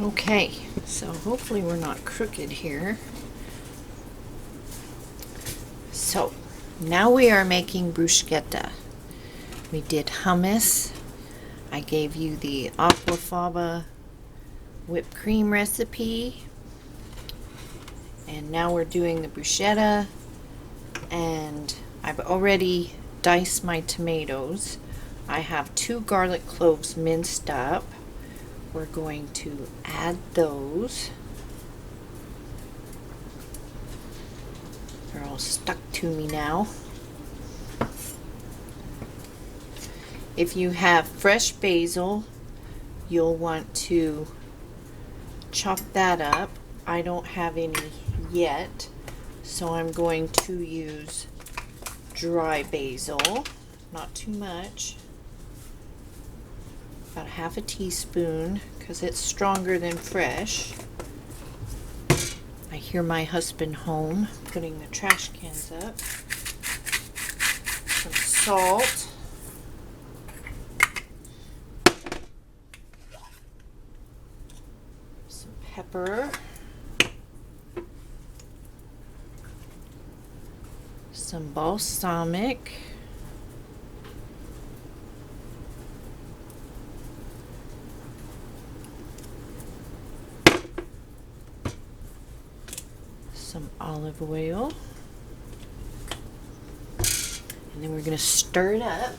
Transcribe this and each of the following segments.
Okay, so hopefully we're not crooked here. So now we are making bruschetta. We did hummus. I gave you the aquafaba whipped cream recipe. And now we're doing the bruschetta. And I've already diced my tomatoes. I have 2 garlic cloves minced up. We're going to add those. They're all stuck to me now. If you have fresh basil, you'll want to chop that up. I don't have any yet, so I'm going to use dry basil, not too much. About 1/2 teaspoon, because it's stronger than fresh. I hear my husband home putting the trash cans up. Some salt. Some pepper. Some balsamic. Some olive oil, and then we're going to stir it up.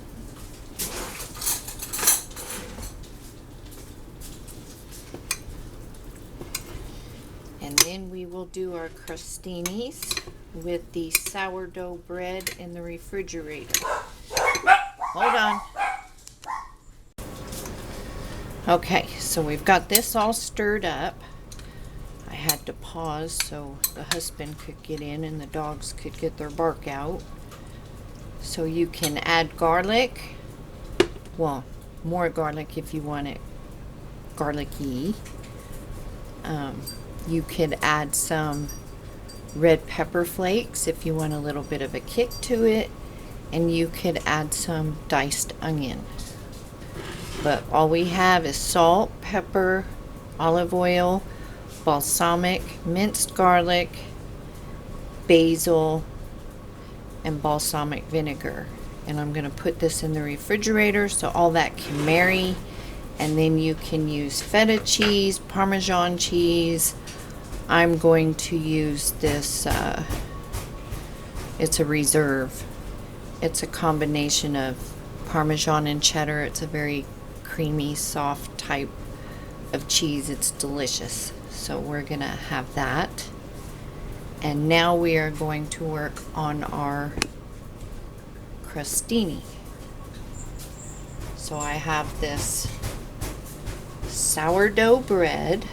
And then we will do our crustinis with the sourdough bread in the refrigerator. Hold on. Okay, so we've got this all stirred up. I had to pause so the husband could get in and the dogs could get their bark out. So you can add garlic. Well, more garlic if you want it garlicky. You could add some red pepper flakes if you want a little bit of a kick to it. And you could add some diced onion. But all we have is salt, pepper, olive oil, balsamic, minced garlic, basil, and balsamic vinegar. And I'm going to put this in the refrigerator so all that can marry. And then you can use feta cheese, Parmesan cheese. I'm going to use this, it's a reserve. It's a combination of Parmesan and cheddar. It's a very creamy, soft type of cheese. It's delicious. So we're going to have that. And now we are going to work on our crustini. So I have this sourdough bread,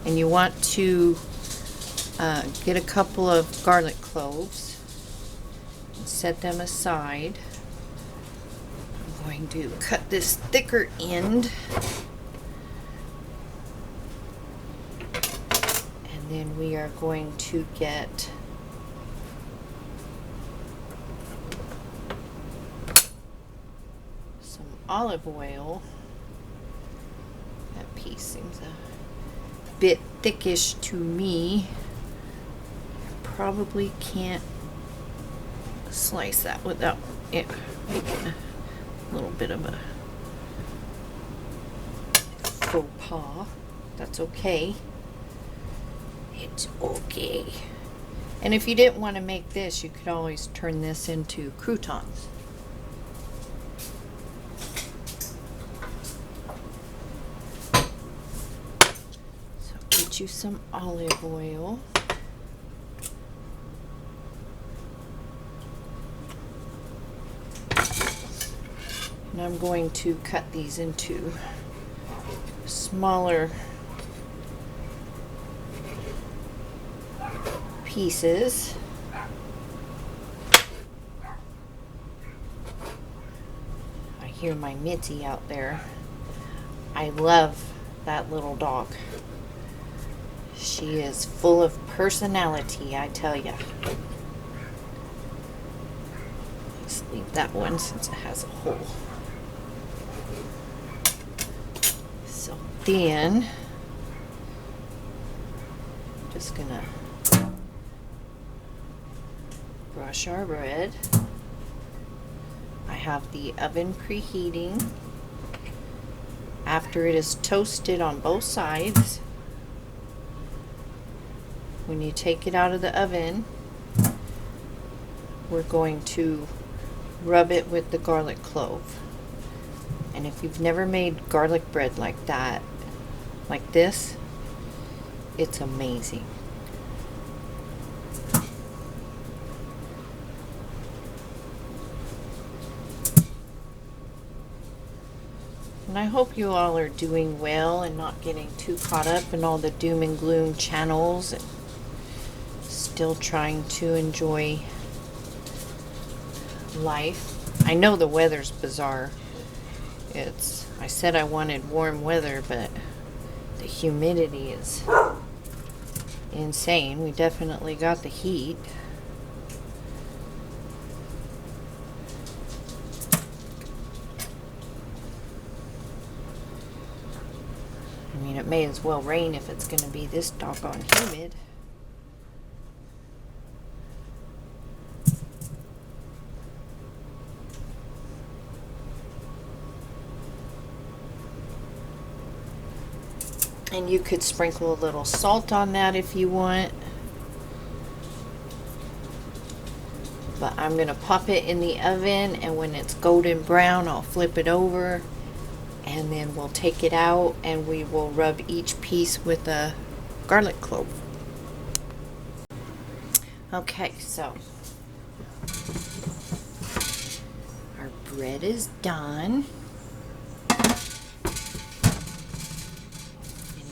and you want to get a couple of garlic cloves and set them aside. I'm going to cut this thicker end. Then we are going to get some olive oil. That piece seems a bit thickish to me. I probably can't slice that without it making a little bit of a faux pas. That's okay. It's okay. And if you didn't want to make this, you could always turn this into croutons. So get you some olive oil. And I'm going to cut these into smaller pieces. I hear my Mitzi out there. I love that little dog. She is full of personality, I tell ya. Let's leave that one since it has a hole. So then Just gonna brush our bread. I have the oven preheating. After it is toasted on both sides, when you take it out of the oven, we're going to rub it with the garlic clove. And if you've never made garlic bread like that, like this, it's amazing. And I hope you all are doing well and not getting too caught up in all the doom and gloom channels and still trying to enjoy life. I know the weather's bizarre. I said I wanted warm weather, but the humidity is insane. We definitely got the heat. I mean, it may as well rain if it's going to be this doggone humid. And you could sprinkle a little salt on that if you want. But I'm going to pop it in the oven, and when it's golden brown, I'll flip it over, and then we'll take it out and we will rub each piece with a garlic clove. Okay, so our bread is done.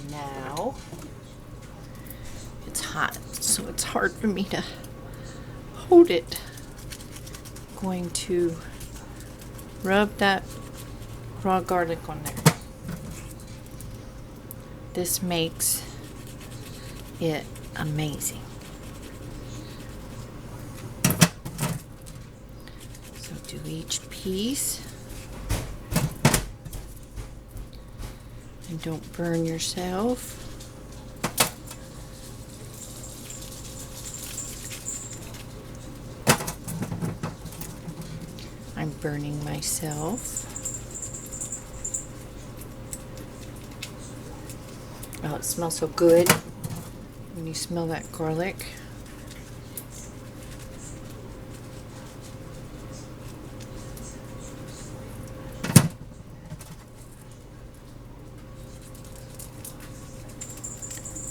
Now, it's hot, so it's hard for me to hold it. I'm going to rub that raw garlic on there. This makes it amazing. So do each piece. And don't burn yourself. I'm burning myself. Oh, it smells so good when you smell that garlic.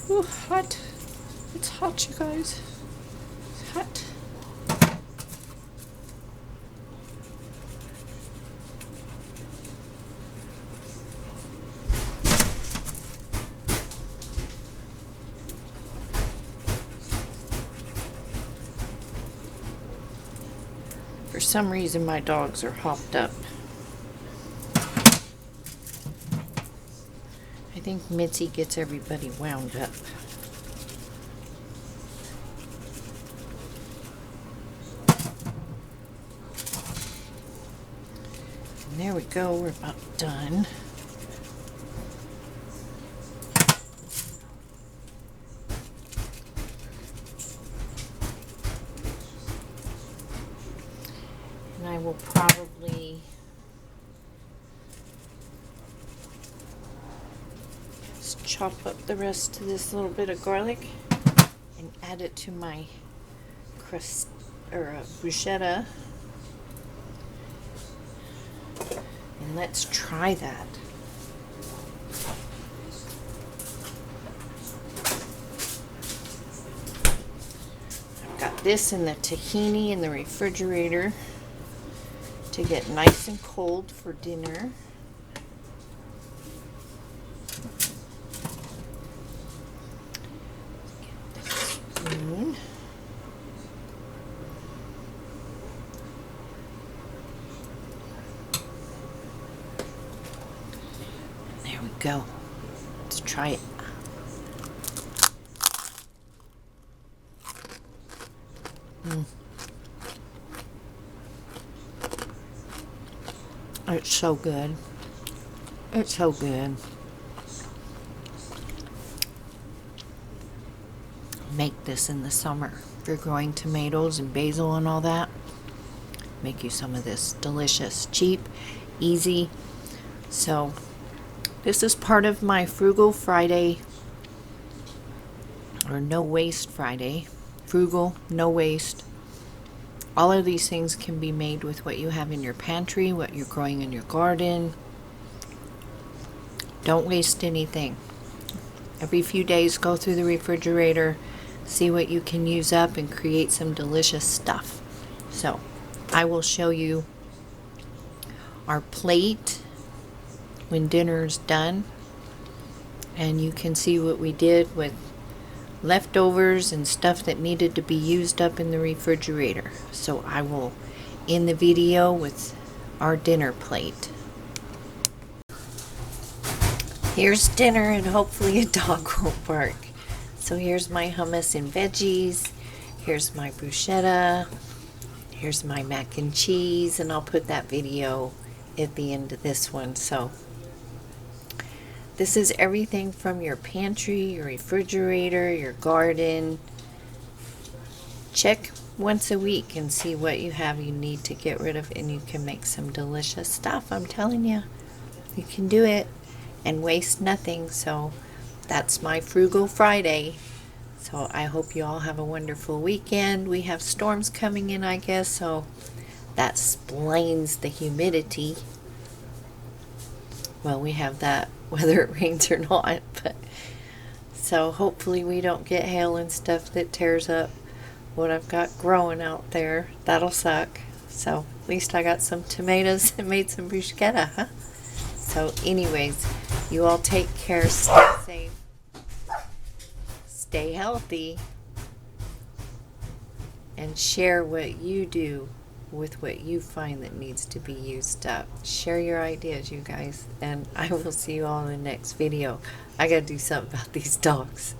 Ooh, hot. It's hot, you guys. It's hot. For some reason, my dogs are hopped up. I think Mitzi gets everybody wound up. And there we go, we're about done. And I will probably chop up the rest of this little bit of garlic and add it to my bruschetta. And let's try that. I've got this in the tahini in the refrigerator to get nice and cold for dinner. Spoon. There we go. Let's try it. It's so good. It's so good. make this in the summer. If you're growing tomatoes and basil and all that, make you some of this delicious, cheap, easy. So this is part of my Frugal Friday, or No Waste Friday. Frugal, no waste. All of these things can be made with what you have in your pantry, what you're growing in your garden. Don't waste anything. Every few days, go through the refrigerator, see what you can use up, and create some delicious stuff. So I will show you our plate when dinner's done, and you can see what we did with leftovers and stuff that needed to be used up in the refrigerator. So I will end the video with our dinner plate. Here's dinner, and hopefully a dog won't bark. So here's my hummus and veggies. Here's my bruschetta. Here's my mac and cheese, and I'll put that video at the end of this one. So this is everything from your pantry, your refrigerator, your garden. Check once a week and see what you have you need to get rid of, and you can make some delicious stuff. I'm telling you, you can do it and waste nothing. So that's my Frugal Friday. So I hope you all have a wonderful weekend. We have storms coming in, I guess, so that explains the humidity. Well, we have that whether it rains or not, but so hopefully we don't get hail and stuff that tears up what I've got growing out there. That'll suck. So at least I got some tomatoes and made some bruschetta, huh? So anyways, you all take care, stay safe, stay healthy, and share what you do with what you find that needs to be used up. Share your ideas, you guys, and I will see you all in the next video. I gotta do something about these dogs.